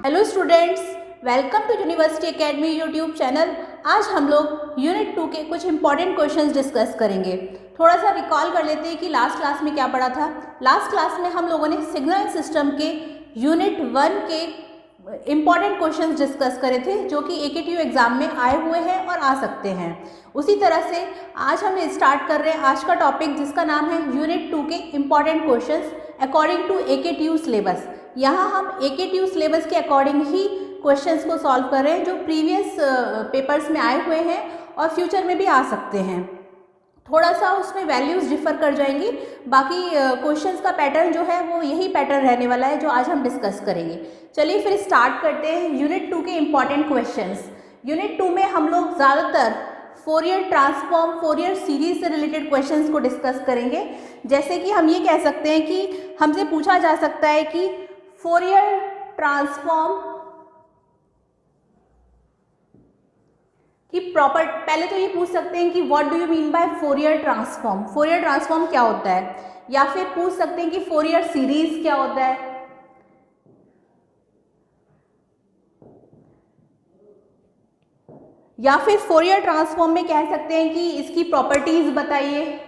Hello students, welcome to university academy YouTube channel. आज हम लोग यूनिट 2 के कुछ इंपॉर्टेंट क्वेश्चंस डिस्कस करेंगे। थोड़ा सा रिकॉल कर लेते हैं कि लास्ट क्लास में क्या पढ़ा था। लास्ट क्लास में हम लोगों ने सिग्नल सिस्टम के यूनिट 1 के इम्पॉर्टेंट क्वेश्चंस डिस्कस करे थे जो कि AKTU एग्जाम में आए हुए हैं और आ सकते हैं। उसी तरह से आज हम स्टार्ट कर रहे हैं आज का टॉपिक जिसका नाम है यूनिट 2 के important questions according to AKTU syllabus. यहाँ हम AKTU सिलेबस के अकॉर्डिंग ही क्वेश्चंस को सॉल्व कर रहे हैं जो प्रीवियस पेपर्स में आए हुए हैं और फ्यूचर में भी आ सकते हैं। थोड़ा सा उसमें वैल्यूज़ डिफर कर जाएंगी, बाकी क्वेश्चंस का पैटर्न जो है वो यही पैटर्न रहने वाला है जो आज हम डिस्कस करेंगे। चलिए फिर स्टार्ट करते हैं यूनिट 2 के इम्पॉर्टेंट क्वेश्चंस। यूनिट 2 में हम लोग ज़्यादातर फोरियर ट्रांसफॉर्म, फोरियर सीरीज से रिलेटेड क्वेश्चंस को डिस्कस करेंगे। जैसे कि हम ये कह सकते हैं कि हमसे पूछा जा सकता है कि फोरियर ट्रांसफॉर्म की प्रॉपर, पहले तो ये पूछ सकते हैं कि what do you mean by Fourier transform, Fourier transform क्या होता है, या फिर पूछ सकते हैं कि फोरियर सीरीज क्या होता है, या फिर फोरियर ट्रांसफॉर्म में कह सकते हैं कि इसकी प्रॉपर्टीज बताइए।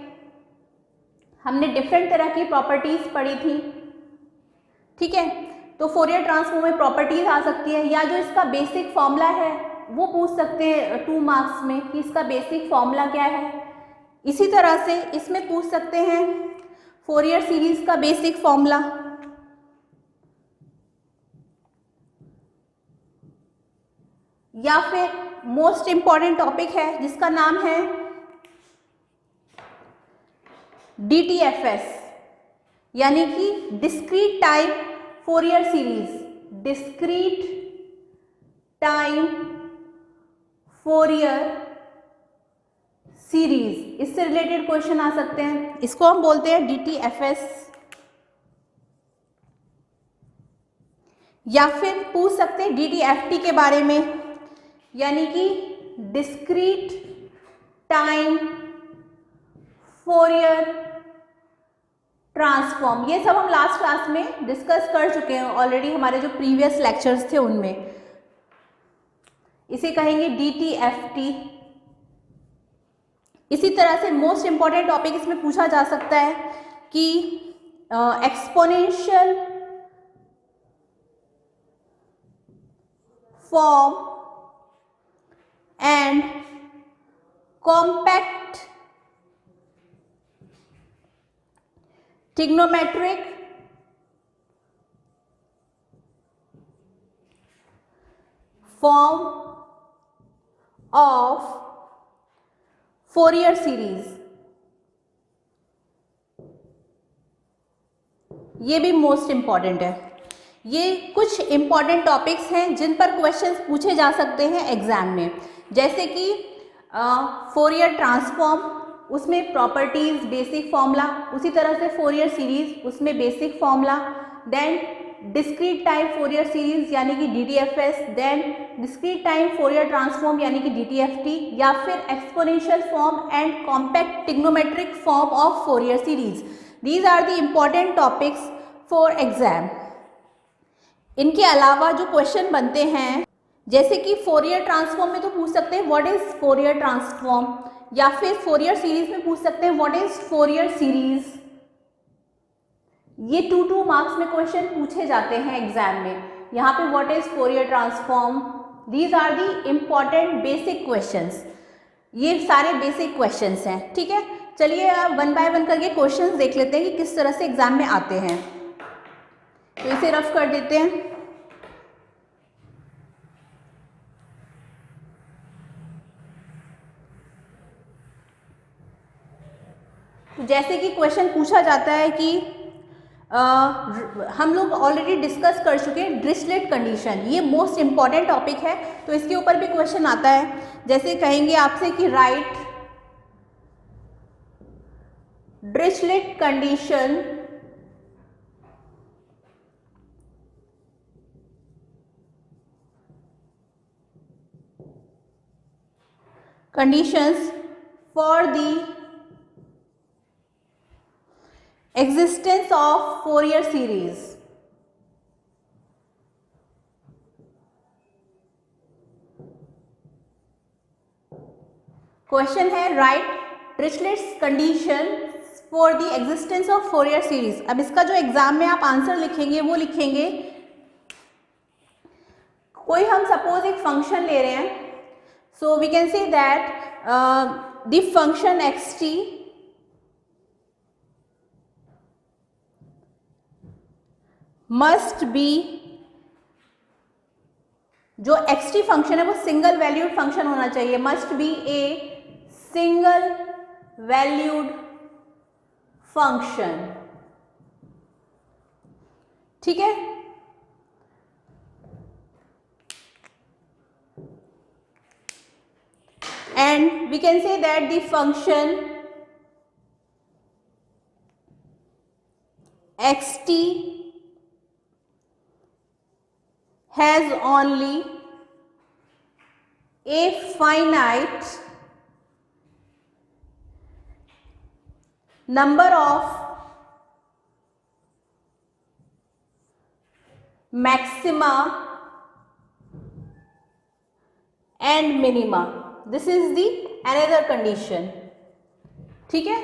हमने डिफरेंट तरह की प्रॉपर्टीज पढ़ी थी, ठीक है। तो फोरियर ट्रांसफॉर्म में प्रॉपर्टीज आ सकती है, या जो इसका बेसिक फॉर्मूला है वो पूछ सकते हैं 2 मार्क्स में कि इसका बेसिक फॉर्मूला क्या है। इसी तरह से इसमें पूछ सकते हैं फोरियर सीरीज का बेसिक फॉर्मूला, या फिर मोस्ट इंपॉर्टेंट टॉपिक है जिसका नाम है DTFS, यानी कि discrete time Fourier series, discrete time Fourier series, इससे रिलेटेड क्वेश्चन आ सकते हैं। इसको हम बोलते हैं DTFS। या फिर पूछ सकते हैं DTFT के बारे में, यानी कि डिस्क्रीट टाइम फोरियर ट्रांसफॉर्म। ये सब हम लास्ट क्लास में डिस्कस कर चुके हैं ऑलरेडी, हमारे जो प्रीवियस लेक्चर्स थे उनमें। इसे कहेंगे DTFT। इसी तरह से मोस्ट इंपॉर्टेंट टॉपिक इसमें पूछा जा सकता है कि exponential form and compact trigonometric form of Fourier series, ये भी मोस्ट इंपॉर्टेंट है। ये कुछ इंपॉर्टेंट टॉपिक्स हैं जिन पर क्वेश्चंस पूछे जा सकते हैं एग्जाम में। जैसे कि फोरियर ट्रांसफॉर्म, उसमें प्रॉपर्टीज, बेसिक फॉर्मूला। उसी तरह से फोरियर सीरीज, उसमें basic formula. Then discrete time Fourier series यानी कि DTFS, then discrete time Fourier transform यानी कि DTFT, या फिर exponential form and compact trigonometric form of Fourier series. These are the important topics for exam. इनके अलावा जो क्वेश्चन बनते हैं, जैसे कि फोरियर ट्रांसफॉर्म में तो पूछ सकते हैं व्हाट इज फोरियर ट्रांसफॉर्म, या फिर फोरियर सीरीज में पूछ सकते हैं व्हाट इज फोरियर सीरीज। ये 2 मार्क्स में क्वेश्चन पूछे जाते हैं एग्जाम में। यहाँ पे what is Fourier transform, these are the important basic questions. ये सारे बेसिक क्वेश्चंस हैं, ठीक है। चलिए अब 1 बाय 1 करके क्वेश्चंस देख लेते हैं कि किस तरह से एग्जाम में आते हैं। तो इसे रफ कर देते हैं। तो जैसे कि क्वेश्चन पूछा जाता है कि हम लोग ऑलरेडी डिस्कस कर चुके हैं डिरिचलेट कंडीशन, ये मोस्ट इंपॉर्टेंट टॉपिक है। तो इसके ऊपर भी क्वेश्चन आता है। जैसे कहेंगे आपसे कि write Dirichlet condition conditions for the existence of Fourier series. Question है write Dirichlet's condition for the existence of Fourier series. अब इसका जो एग्जाम में आप आंसर लिखेंगे वो लिखेंगे, कोई हम सपोज एक फंक्शन ले रहे हैं, so we can say that the function x t must be, जो एक्स टी फंक्शन है वो सिंगल वैल्यूड फंक्शन होना चाहिए, must be a single valued function. ठीक है, and we can say that the function xt has only a finite number of maxima and minima. This is the another condition. ठीक है,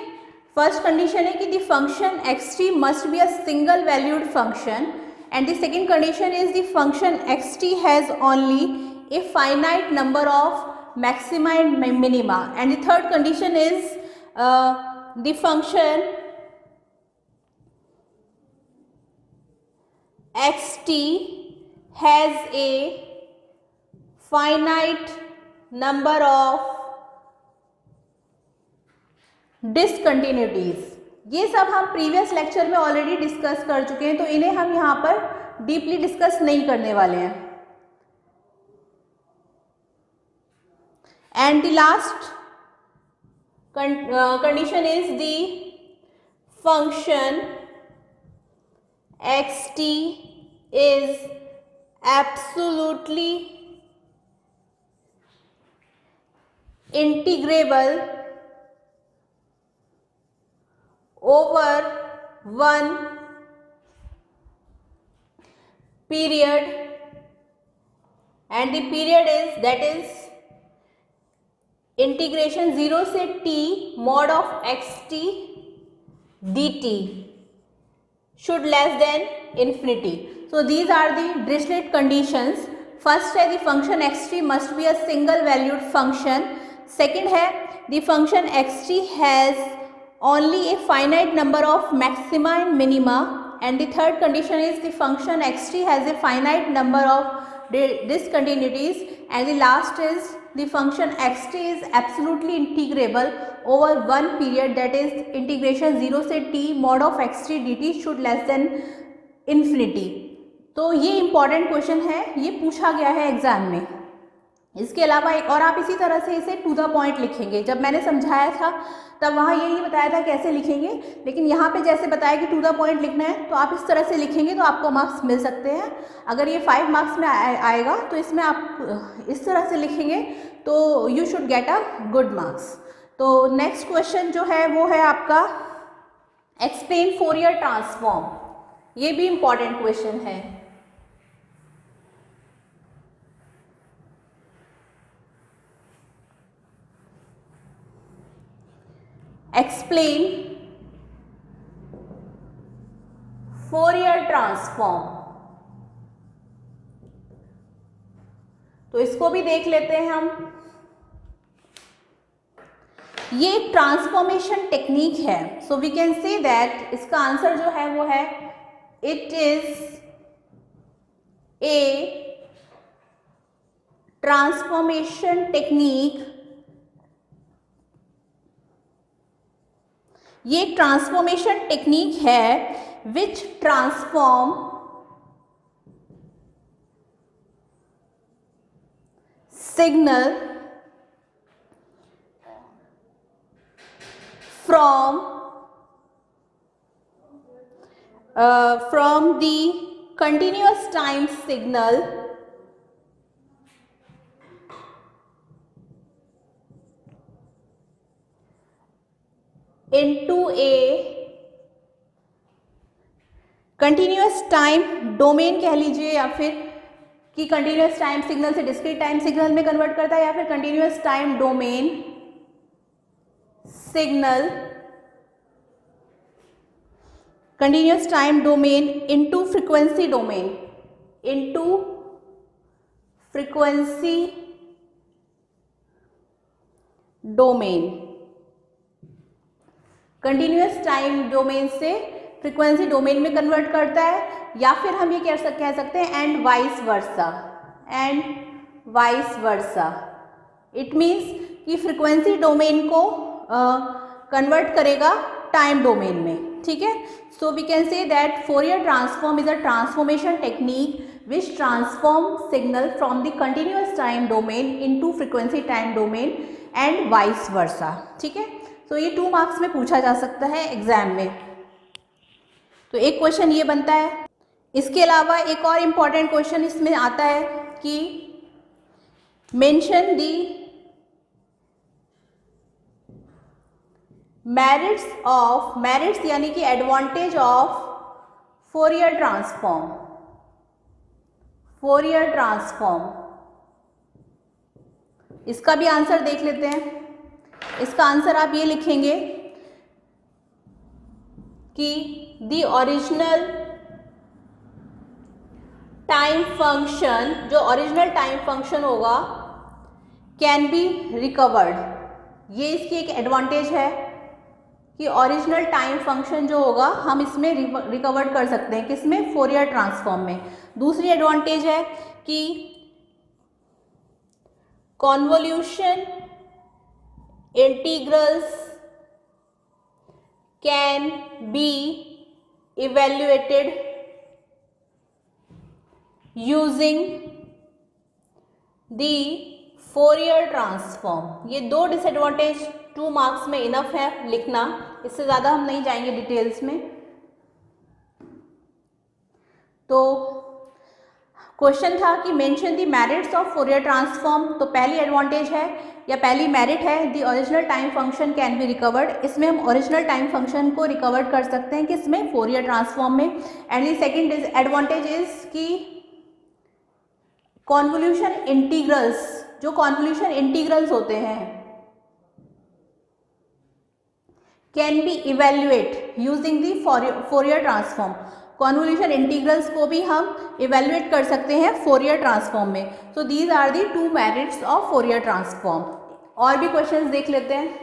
first condition है कि the function xt must be a single valued function and the second condition is the function xt has only a finite number of maxima and minima, and the third condition is the function xt has a finite number of discontinuities। ये सब हम previous lecture में already discuss कर चुके हैं, तो इन्हें हम यहाँ पर डीपली डिस्कस नहीं करने वाले हैं। And the last condition is the function xt is absolutely integrable over one period, and the period is that is integration 0 से t mod of xt dt should less than infinity. So these are the Dirichlet conditions. First है the function xt must be a single valued function. Second है the function xt has only a finite number of maxima and minima, and the third condition is the function xt has a finite number of discontinuities, and the last is the function xt is absolutely integrable over one period, that is integration 0 से t mod of xt dt should less than infinity. तो ये important question है, ये पूछा गया है exam में। इसके अलावा एक और आप इसी तरह से इसे टू द पॉइंट लिखेंगे। जब मैंने समझाया था तब वहाँ ये नहीं बताया था कैसे लिखेंगे, लेकिन यहाँ पे जैसे बताया कि टू द पॉइंट लिखना है, तो आप इस तरह से लिखेंगे तो आपको मार्क्स मिल सकते हैं। अगर ये 5 मार्क्स में आएगा तो इसमें आप इस तरह से लिखेंगे तो you should get a good marks. तो नेक्स्ट क्वेश्चन जो है वो है आपका एक्सप्लेन फोरियर ट्रांसफॉर्म। ये भी इंपॉर्टेंट क्वेश्चन है। एक्सप्लेन फोरियर ट्रांसफॉर्म, तो इसको भी देख लेते हैं हम। ये एक ट्रांसफॉर्मेशन टेक्निक है, so we can say that इसका आंसर जो है वो है it is a transformation technique. ये एक ट्रांसफॉर्मेशन टेक्निक है which transform signal from the continuous time signal into a continuous time domain कह लीजिए, या फिर कि कंटिन्यूस टाइम सिग्नल से डिस्क्रीट टाइम सिग्नल में कन्वर्ट करता है, या फिर continuous time domain signal continuous time domain into frequency domain, into frequency domain, continuous time domain से फ्रीक्वेंसी डोमेन में कन्वर्ट करता है, या फिर हम ये कह सकते हैं and vice versa, and vice versa. It means कि फ्रीक्वेंसी डोमेन को कन्वर्ट करेगा टाइम डोमेन में, ठीक है। So we can say that Fourier transform is a transformation technique which transform signal from the continuous time domain into frequency time domain and vice versa, ठीक है। तो ये 2 marks में पूछा जा सकता है एग्जाम में। तो एक क्वेश्चन ये बनता है। इसके अलावा एक और इम्पॉर्टेंट क्वेश्चन इसमें आता है कि मेंशन दी मेरिट्स यानी कि एडवांटेज ऑफ फोरियर ट्रांसफॉर्म। इसका भी आंसर देख लेते हैं। इसका आंसर आप ये लिखेंगे कि द ओरिजिनल टाइम फंक्शन, जो ओरिजिनल टाइम फंक्शन होगा, कैन बी रिकवर्ड। ये इसकी एक एडवांटेज है कि ओरिजिनल टाइम फंक्शन जो होगा हम इसमें रिकवर कर सकते हैं, किसमें, फोरियर ट्रांसफॉर्म में। दूसरी एडवांटेज है कि convolution integrals can be evaluated using the Fourier transform। ये 2 डिसएडवांटेज 2 मार्क्स में इनफ है लिखना, इससे ज़्यादा हम नहीं जाएंगे डिटेल्स में। तो क्वेश्चन था कि mention the merits of Fourier transform. तो पहली एडवांटेज है या पहली मेरिट है the original time function can be recovered. इसमें हम ओरिजिनल टाइम फंक्शन को रिकवर कर सकते हैं, किसमें, फोरियर ट्रांसफॉर्म में। And the second advantage is कि कॉन्वोल्यूशन इंटीग्रल्स, जो कॉन्वोल्यूशन इंटीग्रल्स होते हैं, can be evaluate using the Fourier transform. Convolution integrals को भी हम इवेल्युएट कर सकते हैं फोरियर ट्रांसफॉर्म में। So these are the 2 merits of Fourier transform. और भी क्वेश्चंस देख लेते हैं।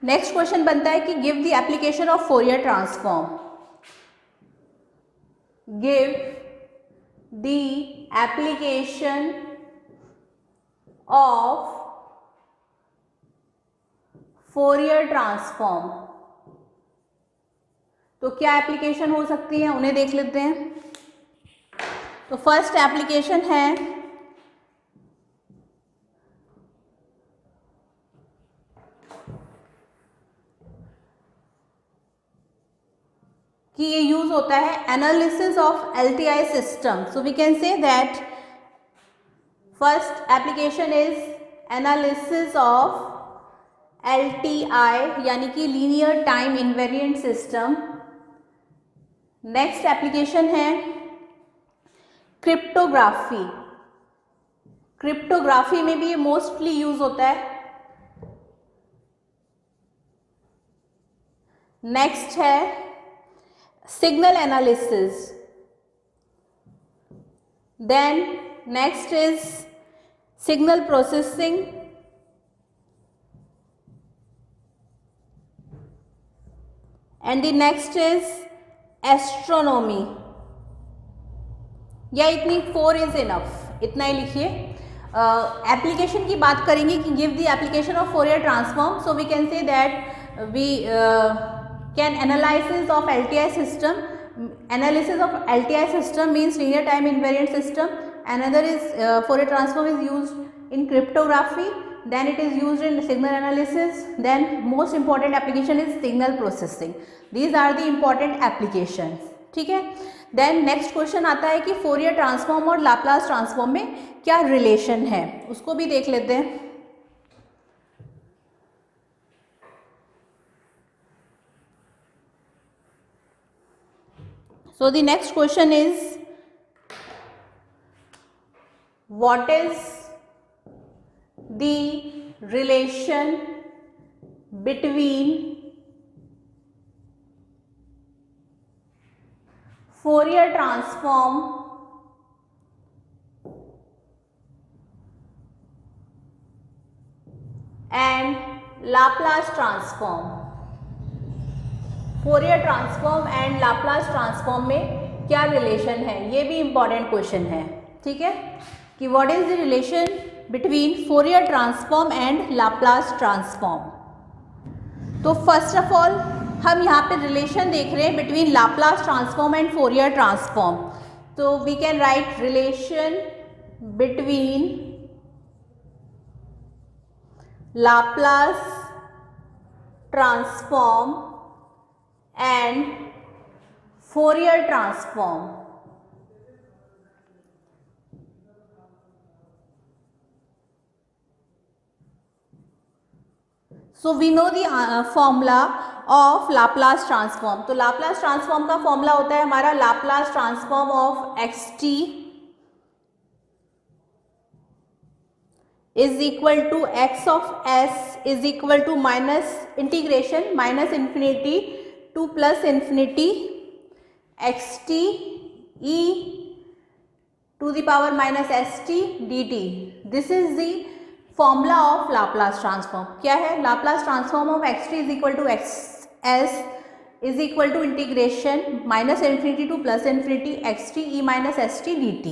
नेक्स्ट क्वेश्चन बनता है कि give the application of Fourier transform. Give the application of Fourier transform. तो क्या एप्लीकेशन हो सकती है, उन्हें देख लेते हैं। तो फर्स्ट एप्लीकेशन है कि ये यूज होता है analysis of LTI system. So we can say that first application is analysis of LTI यानी कि linear time invariant system. Next application है क्रिप्टोग्राफी। क्रिप्टोग्राफी में भी ये मोस्टली यूज होता है। नेक्स्ट है signal analysis, then next is signal processing, and the next is astronomy। या इतनी 4 इज इनफ, इतना ही लिखिए। एप्लीकेशन की बात करेंगे कि give the application of Fourier transform. So we can say that we can analysis of LTI system. Analysis of LTI system means linear time invariant system. Another is Fourier transform is used in cryptography. Then it is used in signal analysis. Then most important application is signal processing. These are the important applications. ठीक है। Then next question आता है कि Fourier transform और Laplace transform में क्या relation है, उसको भी देख लेते हैं। So the next question is, what is the relation between Fourier transform and Laplace transform? Fourier transform and Laplace transform में क्या रिलेशन है, ये भी इंपॉर्टेंट क्वेश्चन है, ठीक है, कि what is the relation between Fourier transform and Laplace transform. तो फर्स्ट ऑफ ऑल हम यहाँ पे रिलेशन देख रहे हैं between Laplace transform and Fourier transform. तो we can write relation between Laplace transform and Fourier transform. So we know the formula of Laplace transform. तो Laplace transform का फॉर्मूला होता है हमारा Laplace transform of xt is equal to x of s is equal to minus integration minus infinity to plus infinity xt e to the power minus st dt. This is the formula of Laplace transform. क्या है? Laplace transform of xt is equal to xs is equal to integration minus infinity to plus infinity xt e minus st dt.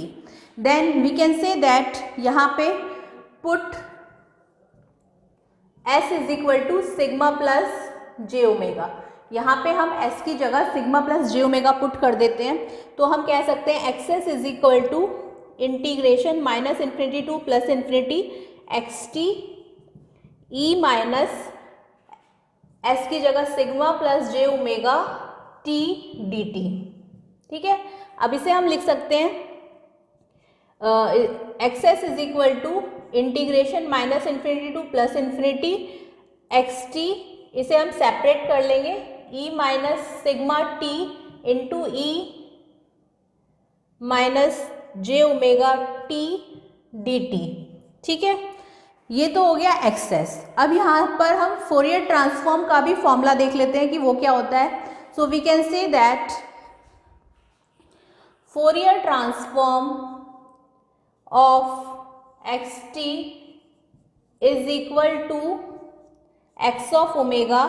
Then we can say that यहाँ पे put s is equal to sigma plus j omega. यहाँ पे हम s की जगह sigma plus j omega put कर देते हैं, तो हम कह सकते हैं x is equal to integration minus infinity to plus infinity x t e minus s की जगह sigma plus j omega t d t. ठीक है, अब इसे हम लिख सकते हैं x s is equal to integration minus infinity to plus infinity x t, इसे हम सेपरेट कर लेंगे e minus sigma T into ई minus j omega t d t. ठीक है, ये तो हो गया एक्सेस। अब यहाँ पर हम फोरियर ट्रांसफॉर्म का भी फॉर्मूला देख लेते हैं कि वो क्या होता है। So we can say that Fourier transform of x t is equal to x of omega.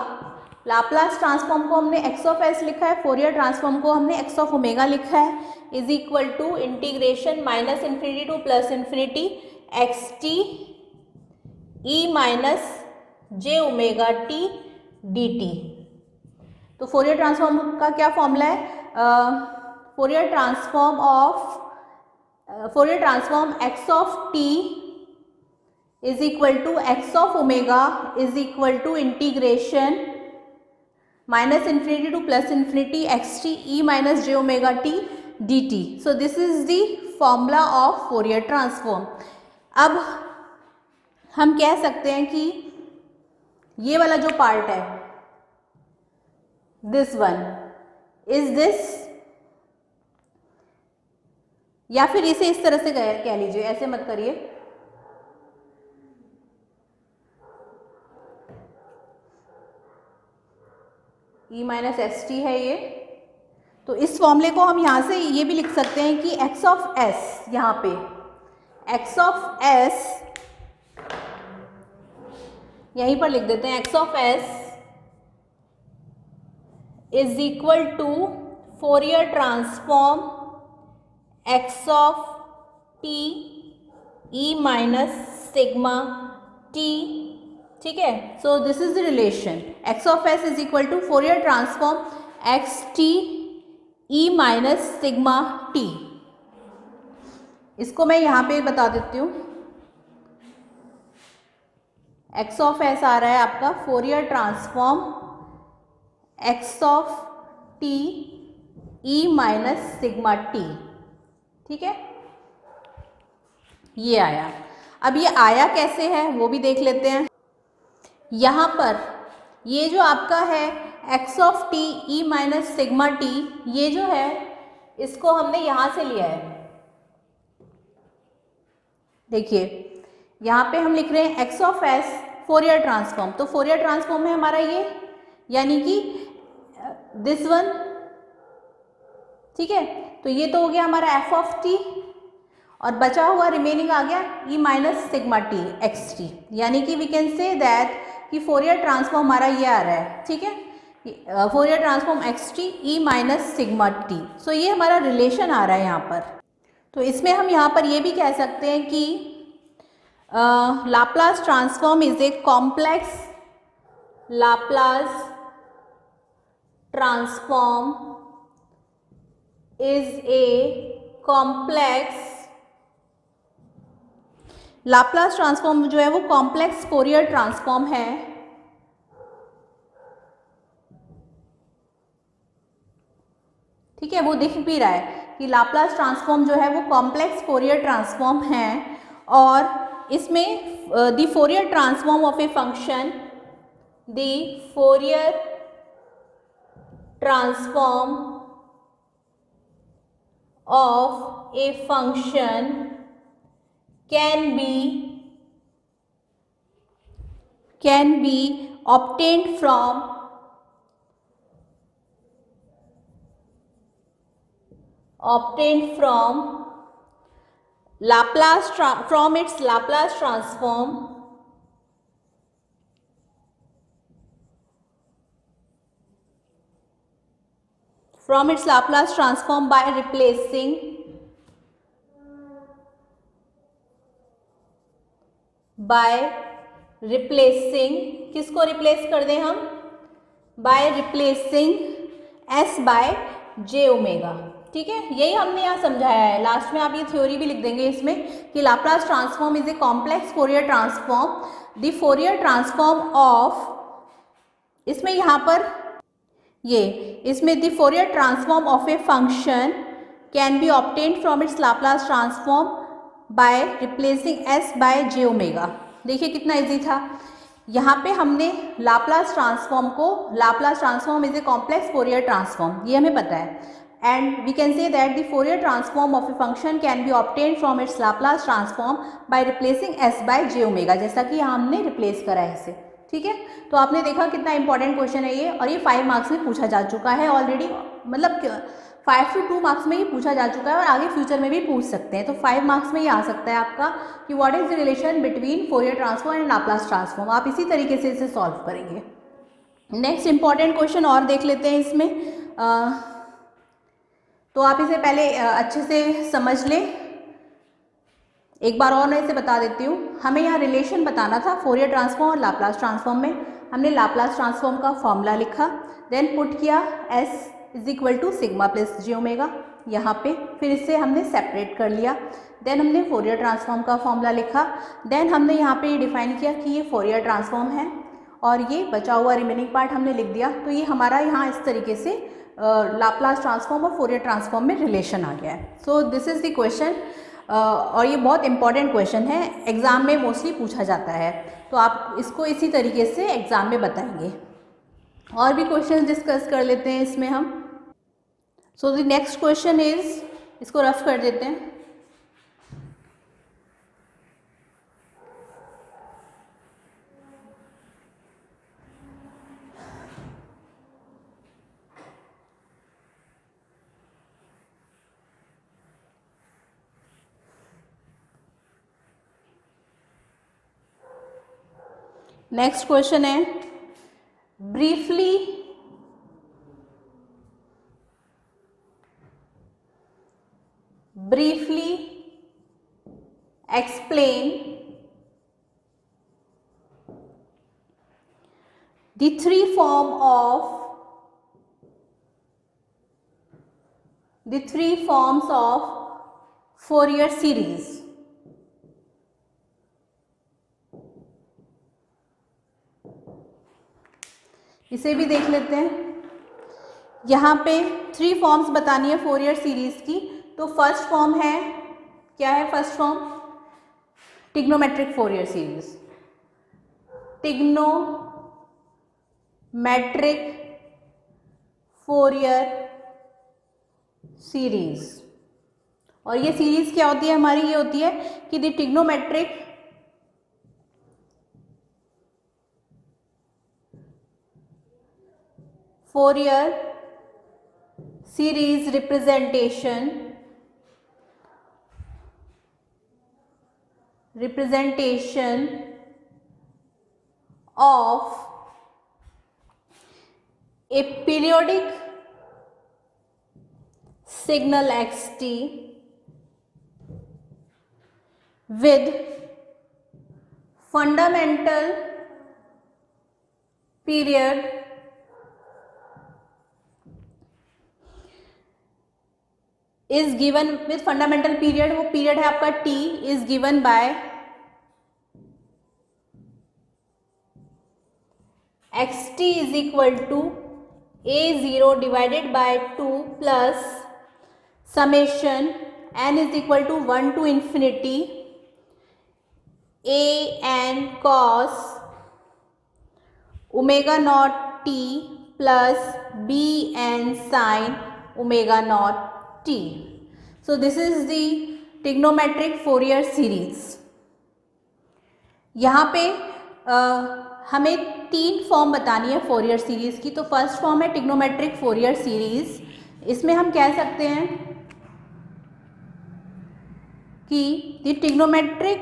Laplace transform को हमने एक्स ऑफ एस लिखा है, फोरियर ट्रांसफॉर्म को हमने एक्स ऑफ ओमेगा लिखा है, is equal to integration minus infinity to plus infinity x t e minus j omega t d t. तो Fourier transform का क्या फॉर्मूला है? Fourier transform x of t is equal to x of omega is equal to integration minus infinity to plus infinity xt e minus j omega t dt. So this is the formula of Fourier transform. अब हम कह सकते हैं कि ये वाला जो part है, this one is this, या फिर इसे इस तरह से कह लीजिए, ऐसे मत करिए, ई माइनस एस टी है ये। तो इस फॉर्मूले को हम यहाँ से ये भी लिख सकते हैं कि एक्स ऑफ एस, यहाँ पे एक्स ऑफ एस यहीं पर लिख देते हैं, x of s is equal to Fourier transform x of t e minus sigma t. ठीक है, so this is the relation, x of s is equal to Fourier transform x t e minus sigma t. इसको मैं यहाँ पे बता देती हूँ, x of S आ रहा है आपका Fourier transform x of t e minus sigma t. ठीक है, ये आया। अब ये आया कैसे है वो भी देख लेते हैं। यहाँ पर ये जो आपका है x of t e minus sigma T, ये जो है इसको हमने यहाँ से लिया है। देखिए यहाँ पे हम लिख रहे हैं x of S Fourier transform, तो फोरियर ट्रांसफॉर्म है हमारा ये, यानी कि दिस वन, ठीक है। तो ये तो हो गया हमारा एफ ऑफ टी, और बचा हुआ रिमेनिंग आ गया e minus sigma t x t, यानी कि वी कैन से दैट कि फोरियर ट्रांसफॉर्म हमारा ये आ रहा है, ठीक है, Fourier transform x t e minus sigma t. So ये हमारा रिलेशन आ रहा है यहाँ पर। तो इसमें हम यहाँ पर ये भी कह सकते हैं कि Laplace transform is a complex, Laplace transform is a complex, Laplace transform जो है वो कॉम्प्लेक्स फोरियर ट्रांसफॉर्म है, ठीक है। वो दिख भी रहा है कि लाप्लास ट्रांसफॉर्म जो है वो कॉम्प्लेक्स फोरियर ट्रांसफॉर्म है, और इसमें the Fourier transform of a function, the Fourier transform of a function can be obtained from Laplace from its Laplace transform by replacing किसको रिप्लेस कर दें हम, by replacing s by j omega, ठीक है। यही हमने यहाँ समझाया है। लास्ट में आप ये थ्योरी भी लिख देंगे इसमें कि Laplace transform is a complex Fourier transform, the Fourier transform of, इसमें यहाँ पर ये इसमें the Fourier transform of a function can be obtained from its Laplace transform by replacing s by j omega. देखिए कितना इजी था। यहाँ पे हमने Laplace transform is a complex Fourier transform, ये हमें पता है, and we can say that the Fourier transform of a function can be obtained from its Laplace transform by replacing s by j omega, जैसा कि यहाँ हमने replace करा है इसे, ठीक है। तो आपने देखा कितना इंपॉर्टेंट क्वेश्चन है ये, और ये 5 मार्क्स में पूछा जा चुका है ऑलरेडी, मतलब 5 से 2 मार्क्स में ये पूछा जा चुका है, और आगे फ्यूचर में भी पूछ सकते हैं। तो 5 मार्क्स में ये आ सकता है आपका कि what is the relation between Fourier transform and Laplace transform. आप इसी तरीके से इसे सॉल्व करेंगे। नेक्स्ट इंपॉर्टेंट क्वेश्चन और देख लेते हैं इसमें। तो आप इसे पहले अच्छे से समझ लें। एक बार और मैं इसे बता देती हूँ। हमें यहाँ रिलेशन बताना था फोरियर ट्रांसफॉर्म और लाप्लास ट्रांसफॉर्म में। हमने लाप्लास ट्रांसफॉर्म का फॉर्मूला लिखा, देन पुट किया s is equal to sigma plus j omega यहाँ पे, फिर इसे हमने सेपरेट कर लिया। देन हमने फोरियर ट्रांसफॉर्म का फॉर्मूला लिखा, देन हमने यहाँ पे ये डिफाइन किया कि ये फोरियर ट्रांसफॉर्म है, और ये बचा हुआ रिमेनिंग पार्ट हमने लिख दिया। तो ये हमारा यहाँ इस तरीके से लाप्लास ट्रांसफॉर्म और फोरियर ट्रांसफॉर्म में रिलेशन आ गया है। So this is the question, और ये बहुत इंपॉर्टेंट क्वेश्चन है, एग्ज़ाम में मोस्टली पूछा जाता है। तो आप इसको इसी तरीके से एग्ज़ाम में बताएंगे। और भी क्वेश्चन डिस्कस कर लेते हैं इसमें हम। So the next question is, इसको रफ कर देते हैं। नेक्स्ट क्वेश्चन है, briefly explain the three forms of Fourier series. इसे भी देख लेते हैं। यहाँ पे 3 फॉर्म्स बतानी है फोरियर सीरीज की। तो फर्स्ट फॉर्म है, क्या है first form? Trigonometric Fourier series. Trigonometric Fourier series. और ये सीरीज क्या होती है हमारी, ये होती है कि the trigonometric Fourier series representation of a periodic signal xt with fundamental period is given with fundamental period, वो period है आपका t, is given by xt is equal to a0 divided by 2 plus summation n is equal to 1 to infinity a n cos omega naught t plus b n sin omega naught t. So this is the trigonometric Fourier series. यहाँ पे हमें 3 form बतानी है Fourier series की। तो first form है trigonometric Fourier series. इसमें हम कह सकते हैं कि the trigonometric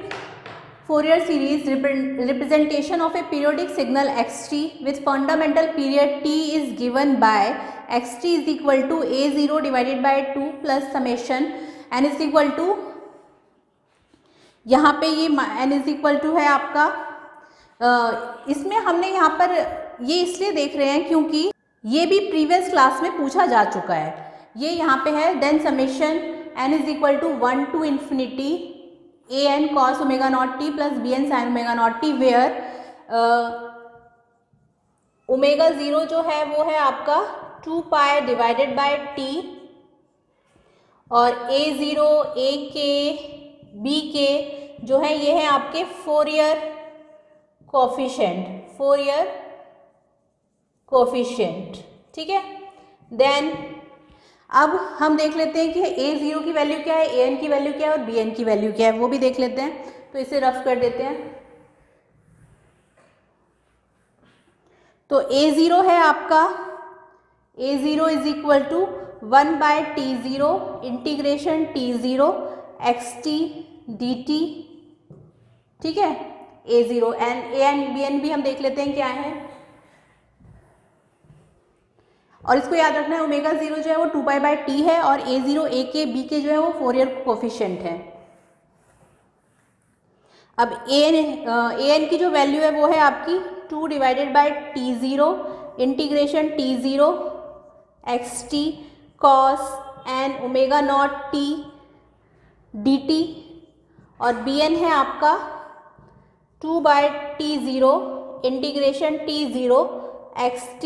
Fourier series representation of a periodic signal xt with fundamental period t is given by xt is equal to a0 divided by 2 plus summation n is equal to, यहाँ पे ये n is equal to है आपका, इसमें हमने यहाँ पर ये इसलिए देख रहे हैं क्योंकि ये भी प्रीवियस क्लास में पूछा जा चुका है। ये यहाँ पे है then summation n is equal to 1 to infinity a n cos omega naught t plus b n sin omega naught t, where omega 0 जो है वो है आपका 2 पाई डिवाइडेड बाय t और a0 a के b के जो है ये है आपके फोरियर कोफिशिएंट, ठीक है। देन अब हम देख लेते हैं कि a0 की वैल्यू क्या है, an की वैल्यू क्या है और bn की वैल्यू क्या है, वो भी देख लेते हैं। तो इसे रफ कर देते हैं। तो a0 है आपका, a0 is equal to 1 by t0 integration t0 xt dt, ठीक है। a0 an bn भी हम देख लेते हैं क्या है, और इसको याद रखना है ओमेगा 0 जो है वो 2 पाई बाय t है और a0 a के b के जो है वो फोरियर कोफिशिएंट है। अब an की जो वैल्यू है वो है आपकी 2 divided by t0 integration t0 xt cos n omega naught t dt, और bn है आपका 2 by t0 integration t0 xt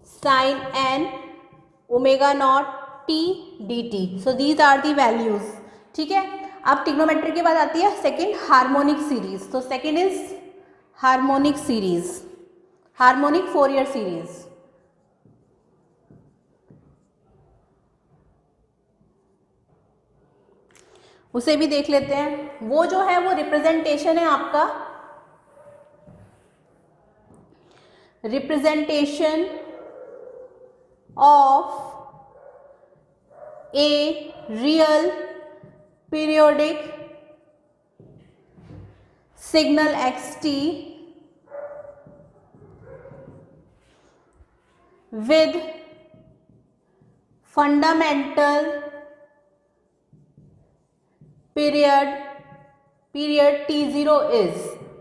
sin n omega naught t dt। So these are the values, ठीक है। अब ट्रिग्नोमेट्री के बाद आती है सेकेंड हार्मोनिक सीरीज। तो second is harmonic series, harmonic Fourier series. उसे भी देख लेते हैं। वो जो है वो रिप्रेजेंटेशन है आपका, representation of a real periodic signal xt with fundamental period t0 is,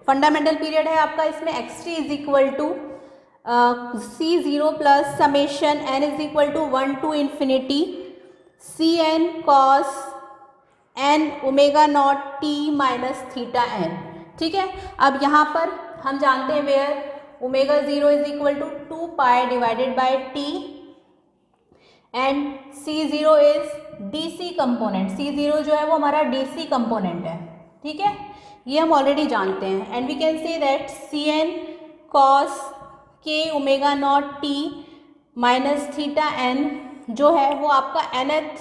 fundamental period है आपका, इसमें xt is equal to c0 plus summation n is equal to 1 to infinity cn cos n omega naught t minus theta n, ठीक है। अब यहाँ पर हम जानते हैं where omega 0 is equal to 2 pi divided by t and c0 is dc component, c0 जो है वो हमारा dc कंपोनेंट है, ठीक है। ये हम ऑलरेडी जानते हैं। And we can say that cn cos k omega naught t minus theta n जो है वो आपका nth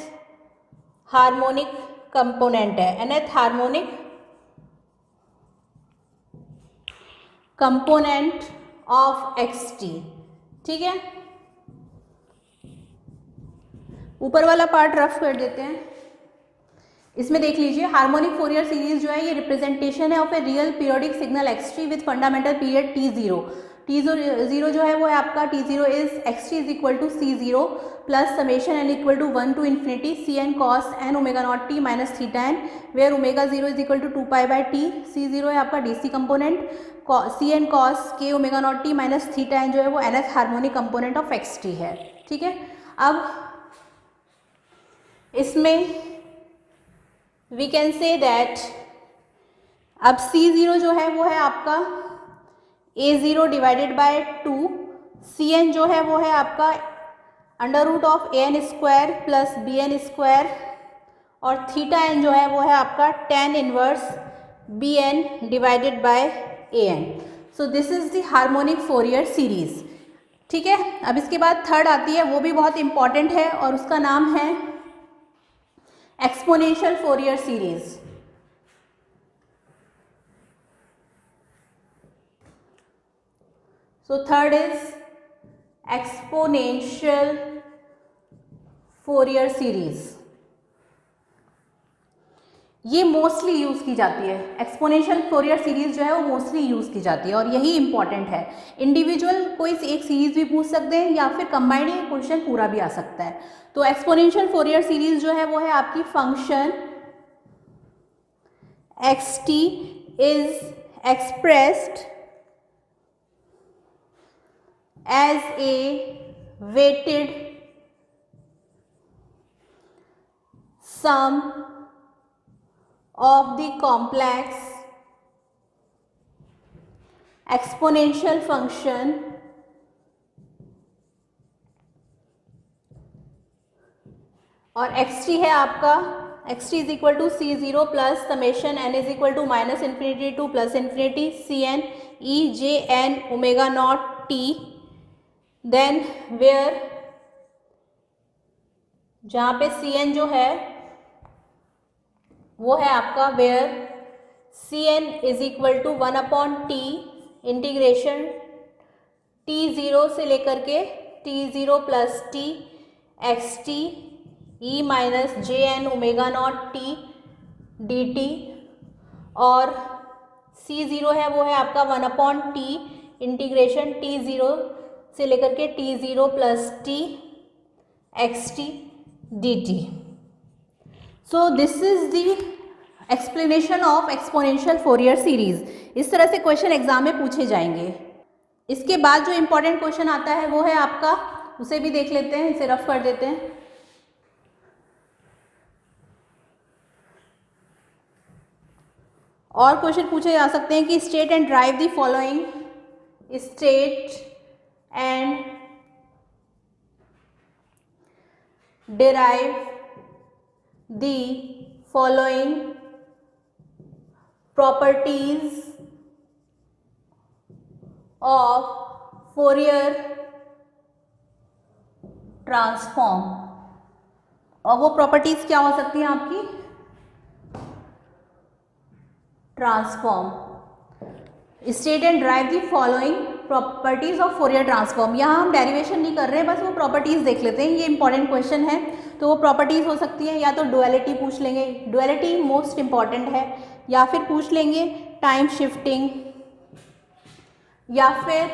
हार्मोनिक कंपोनेंट है, nth harmonic component of xt। ठीक है, ऊपर वाला पार्ट रफ कर देते हैं। इसमें देख लीजिए, हार्मोनिक फोरियर सीरीज जो है ये रिप्रेजेंटेशन है of a real periodic signal xt with fundamental period t0। t0 जो है वो है आपका t0 is xt is equal to c0 plus summation n equal to 1 to infinity cn cos n omega naught t minus theta n, where omega 0 is equal to 2 pi by t। c0 है आपका DC component, cn cos k omega naught t minus theta n जो है वो nth harmonic component of xt है। ठीक है, अब इसमें वी कैन से दैट अब c0 जो है वो है आपका a0 डिवाइडेड बाय 2, cn जो है वो है आपका under root of an square plus bn square, और थीटा n जो है वो है आपका tan inverse bn divided by an। So this is the harmonic Fourier series. ठीक है, अब इसके बाद थर्ड आती है, वो भी बहुत इंपॉर्टेंट है और उसका नाम है exponential Fourier series. So third is exponential Fourier series। ये मोस्टली यूज की जाती है, एक्सपोनेंशियल फोरियर सीरीज जो है वो मोस्टली यूज की जाती है और यही इंपॉर्टेंट है। इंडिविजुअल कोई एक सीरीज भी पूछ सकते हैं या फिर कंबाइंड क्वेश्चन पूरा भी आ सकता है। तो एक्सपोनेंशियल फोरियर सीरीज जो है वो है आपकी function xt is expressed as a weighted sum of the complex exponential function और xt है आपका xt is equal to c0 plus summation n is equal to minus infinity to plus infinity cn e j n omega naught t, then where जहाँ पे cn जो है वो है आपका where cn is equal to 1 upon t integration t0 से लेकर के t0 plus t xt e minus J N omega naught t dt, और c0 है वो है आपका 1 अपॉन t इंटीग्रेशन t0 से लेकर के t0 plus t xt dt। So this is the explanation of exponential Fourier series. इस तरह से क्वेश्चन एग्जाम में पूछे जाएंगे। इसके बाद जो इंपॉर्टेंट क्वेश्चन आता है वो है आपका, उसे भी देख लेते हैं, इसे रफ कर देते हैं। और क्वेश्चन पूछे जा सकते हैं कि state and drive the following, state and derive the following properties of Fourier transform। और वो प्रॉपर्टीज क्या हो सकती हैं आपकी, transform. State and drive the following properties of Fourier transform. यहाँ हम डेरिवेशन नहीं कर रहे हैं, बस वो प्रॉपर्टीज देख लेते हैं। ये इंपॉर्टेंट क्वेश्चन है, तो वो प्रॉपर्टीज हो सकती है या तो डुअलिटी पूछ लेंगे, डुअलिटी मोस्ट इंपॉर्टेंट है, या फिर पूछ लेंगे टाइम शिफ्टिंग, या फिर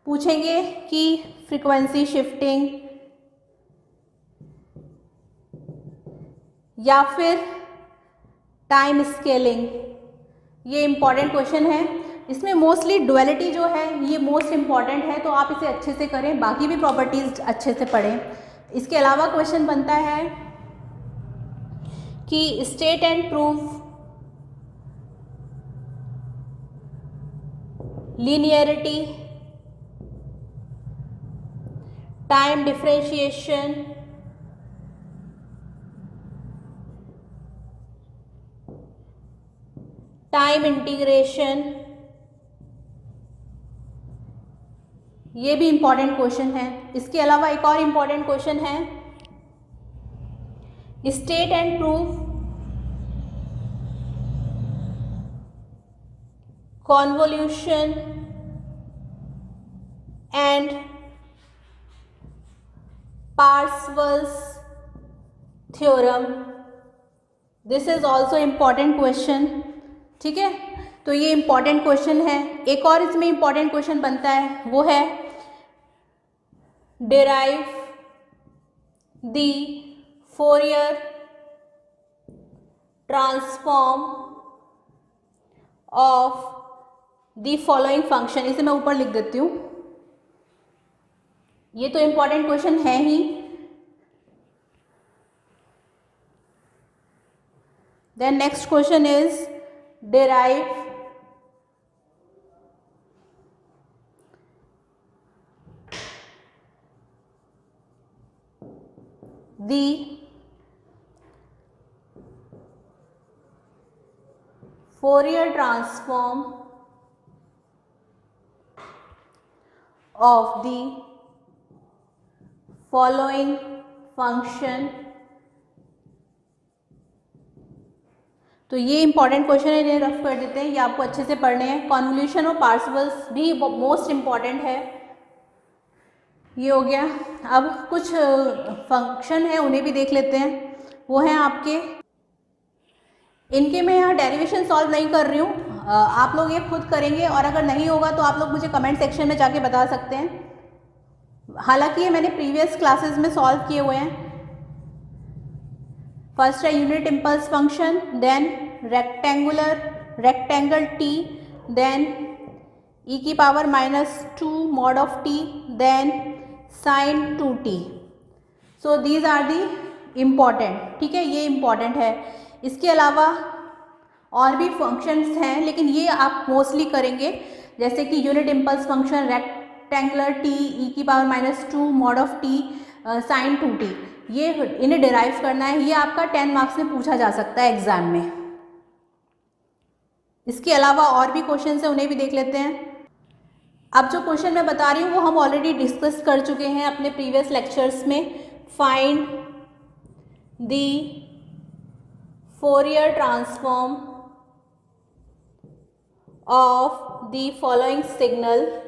पूछेंगे कि फ्रीक्वेंसी शिफ्टिंग, या फिर टाइम स्केलिंग। ये इंपॉर्टेंट क्वेश्चन है। इसमें मोस्टली डुअलिटी जो है ये मोस्ट इंपॉर्टेंट है, तो आप इसे अच्छे से करें, बाकी भी प्रॉपर्टीज अच्छे से पढ़ें। इसके अलावा क्वेश्चन बनता है कि state and prove linearity, time differentiation, time integration, ये भी इम्पॉर्टेंट क्वेश्चन है। इसके अलावा एक और इम्पॉर्टेंट क्वेश्चन है, state and prove convolution and Parseval's theorem. This is also important question. ठीक है, तो ये इम्पॉर्टेंट क्वेश्चन है। एक और इसमें इम्पॉर्टेंट क्वेश्चन बनता है, वो है derive the Fourier transform of the following function. इसे मैं ऊपर लिख देती हूँ, ये तो इम्पॉर्टेंट क्वेश्चन है ही। Then next question is derive the Fourier transform of the following function। तो ये इंपॉर्टेंट क्वेश्चन है, इन्हें रफ कर देते हैं, ये आपको अच्छे से पढ़ने हैं। कॉन्वोल्यूशन और पार्सेवल्स भी मोस्ट इम्पॉर्टेंट है। ये हो गया। अब कुछ फंक्शन है उन्हें भी देख लेते हैं। वो हैं आपके, इनके मैं यहाँ डेरिवेशन सॉल्व नहीं कर रही हूँ, आप लोग ये खुद करेंगे, और अगर नहीं होगा तो आप लोग मुझे कमेंट सेक्शन में जाके बता सकते हैं। हालांकि ये मैंने प्रीवियस क्लासेस में सॉल्व किए हुए हैं। फर्स्ट है unit impulse function, then rectangle T, then e⁻² mod of t, then sin 2t। So these are the important. ठीक है, ये इम्पॉर्टेंट है। इसके अलावा और भी फंक्शंस हैं, लेकिन ये आप मोस्टली करेंगे, जैसे कि unit impulse function, rectangular T, e⁻² mod of t, sin 2t, ये इन्हें डिराइव करना है। ये आपका 10 मार्क्स में पूछा जा सकता है एग्जाम में। इसके अलावा और भी क्वेश्चन है, उन्हें भी देख लेते हैं। अब जो क्वेश्चन मैं बता रही हूँ वो हम ऑलरेडी डिस्कस कर चुके हैं अपने प्रीवियस लेक्चर्स में। Find the Fourier transform of the following signal.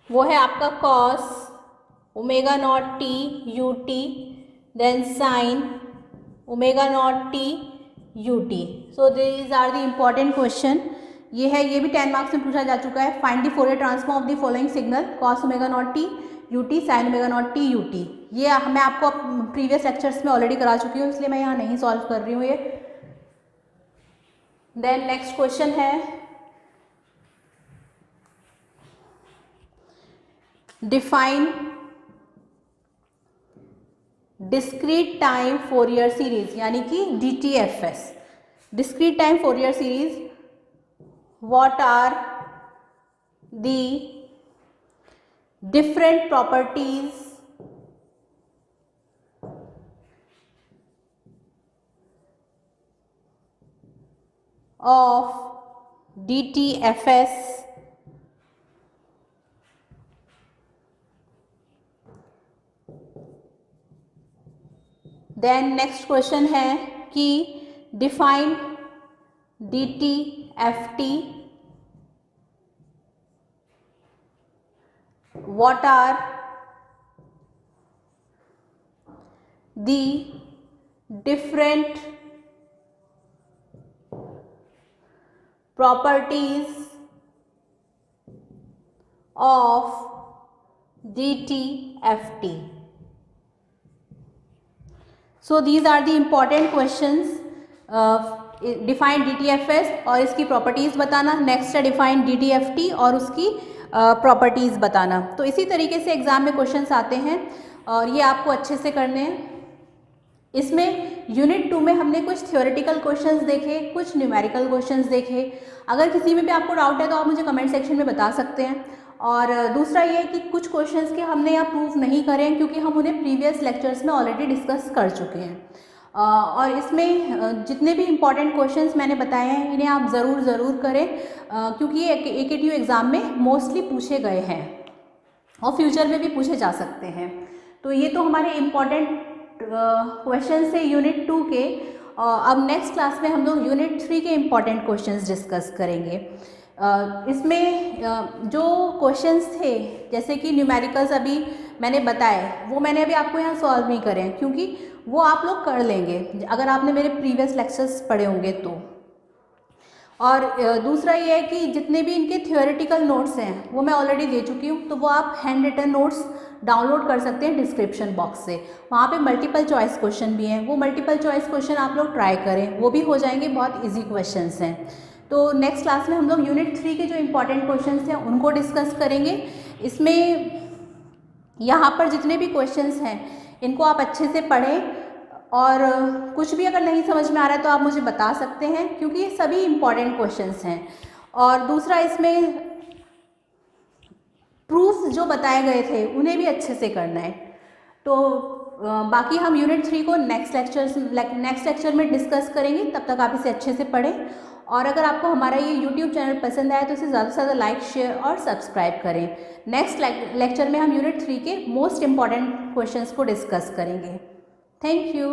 वो है आपका cos ω0t ut, then sin ω0t ut। So these are the important question. ये है, ये भी 10 मार्क्स में पूछा जा चुका है। Find the Fourier transform of the following signal, cos ω0t ut, sin ω0t ut। ये मैं आपको प्रीवियस लेक्चर्स में ऑलरेडी करा चुकी हूँ, इसलिए मैं यहाँ नहीं सॉल्व कर रही हूँ ये। देन नेक्स्ट क्वेश्चन है, define discrete time Fourier series, यानी कि DTFS, discrete time Fourier series. What are the different properties of DTFS। Then next question है कि define DTFT। What are the different properties of DTFT। So these are the important questions. Define DTFS और इसकी properties बताना। Next है define DTFT और उसकी properties बताना। तो इसी तरीके से एग्ज़ाम में क्वेश्चंस आते हैं और ये आपको अच्छे से करने हैं। इसमें यूनिट 2 में हमने कुछ थ्योरेटिकल क्वेश्चंस देखे, कुछ न्यूमेरिकल क्वेश्चंस देखे। अगर किसी में भी आपको डाउट है तो आप मुझे कमेंट सेक्शन में बता सकते हैं। और दूसरा ये है कि कुछ क्वेश्चंस के हमने यहाँ प्रूफ नहीं करे हैं, क्योंकि हम उन्हें प्रीवियस लेक्चर्स में ऑलरेडी डिस्कस कर चुके हैं। और इसमें जितने भी इम्पॉर्टेंट क्वेश्चंस मैंने बताए हैं इन्हें आप ज़रूर करें, क्योंकि ये AKTU एग्ज़ाम में मोस्टली पूछे गए हैं और फ्यूचर में भी पूछे जा सकते हैं। तो ये तो हमारे इम्पॉर्टेंट क्वेश्चन थे यूनिट 2 के। अब नेक्स्ट क्लास में हम लोग यूनिट 3 के इम्पॉर्टेंट क्वेश्चंस डिस्कस करेंगे। इसमें जो क्वेश्चंस थे जैसे कि न्यूमेरिकल्स अभी मैंने बताए, वो मैंने अभी आपको यहाँ सॉल्व नहीं करे हैं, क्योंकि वो आप लोग कर लेंगे अगर आपने मेरे प्रीवियस लेक्चर्स पढ़े होंगे तो। और दूसरा ये है कि जितने भी इनके थ्योरेटिकल नोट्स हैं वो मैं ऑलरेडी दे चुकी हूँ, तो वो आप हैंड रिटन नोट्स डाउनलोड कर सकते हैं डिस्क्रिप्शन बॉक्स से। वहाँ पे मल्टीपल चॉइस क्वेश्चन भी हैं, वो मल्टीपल चॉइस क्वेश्चन आप लोग ट्राई करें, वो भी हो जाएंगे, बहुत ईजी क्वेश्चंस हैं। तो नेक्स्ट क्लास में हम लोग यूनिट 3 के जो इम्पॉर्टेंट क्वेश्चंस हैं उनको डिस्कस करेंगे। इसमें यहाँ पर जितने भी क्वेश्चंस हैं इनको आप अच्छे से पढ़ें, और कुछ भी अगर नहीं समझ में आ रहा है तो आप मुझे बता सकते हैं, क्योंकि ये सभी इम्पॉर्टेंट क्वेश्चंस हैं। और दूसरा इसमें प्रूफ्स जो बताए गए थे उन्हें भी अच्छे से करना है। तो बाकी हम यूनिट 3 को नेक्स्ट लेक्चर में डिस्कस करेंगे, तब तक आप इसे अच्छे से पढ़ें। और अगर आपको हमारा ये यूट्यूब चैनल पसंद आए तो इसे ज़्यादा से ज़्यादा लाइक, शेयर और सब्सक्राइब करें। नेक्स्ट लेक्चर में हम यूनिट 3 के मोस्ट इम्पॉर्टेंट क्वेश्चंस को डिस्कस करेंगे। Thank you.